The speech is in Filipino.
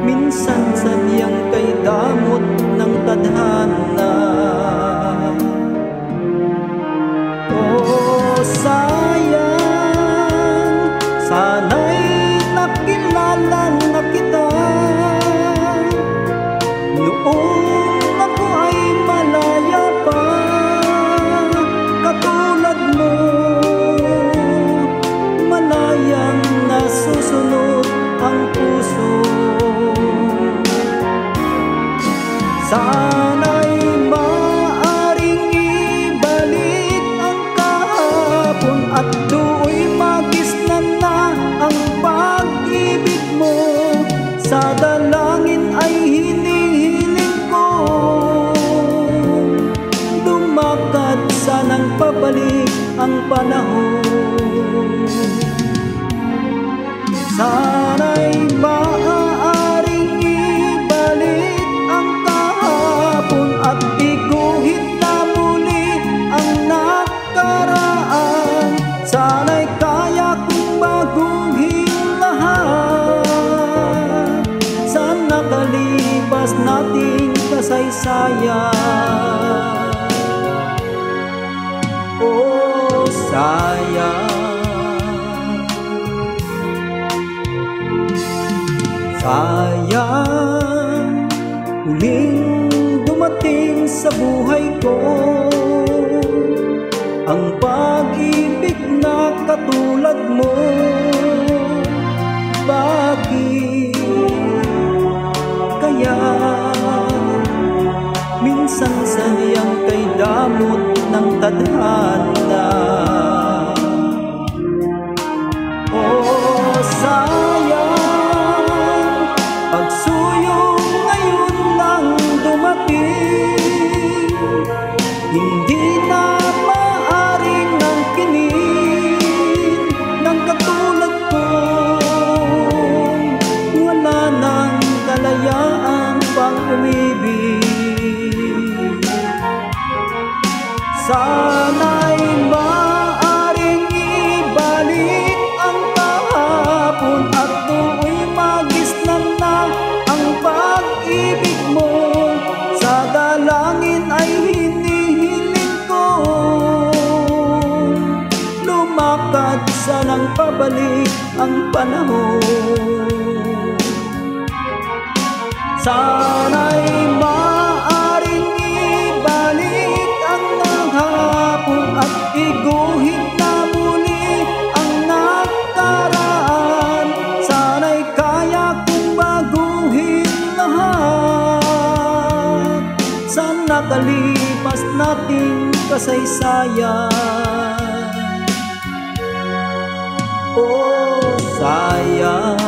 minsan sadyang kay damot ng tadhana. Oh, sayang, sana'y nakilala na kita noong ako ay malaya pa. Katulad mo, malayang nasusunod ang puso. Sana'y maaring ibalik ang kahapon at do'y magisnan na ang pag-ibig mo. Sa dalangin ay hinihiling ko, lumakad sanang pabalik ang panahon. Sana'y maaaring ibalik ang kahapon at iguhit na muli ang nakaraan. Sana'y kaya kong baguhin lahat sa nakalipas nating kasaysayan. Oh, sayang, sayang, huling dumating sa buhay ko ang pag-ibig na katulad mo. Bakit kaya minsan sadyang kay damot ng tadhana? Oh, sayang, pagsuyong ngayon lang dumating, hindi na maaring angkinin ng katulad ko. Wala nang kalayaan pang umibig. Sana'y maaring ibalik ang kahapon at do'y magisnan na ang pag-ibig mo. Sa dalangin ay hinihiling ko, lumakad sanang pabalik ang panahon. Sana'y maaring ibalik ang naghapon at iguhit na muli ang nakaraan. Sana'y kaya kong baguhin lahat sa nakalipas nating kasaysayan. Oh, sayang,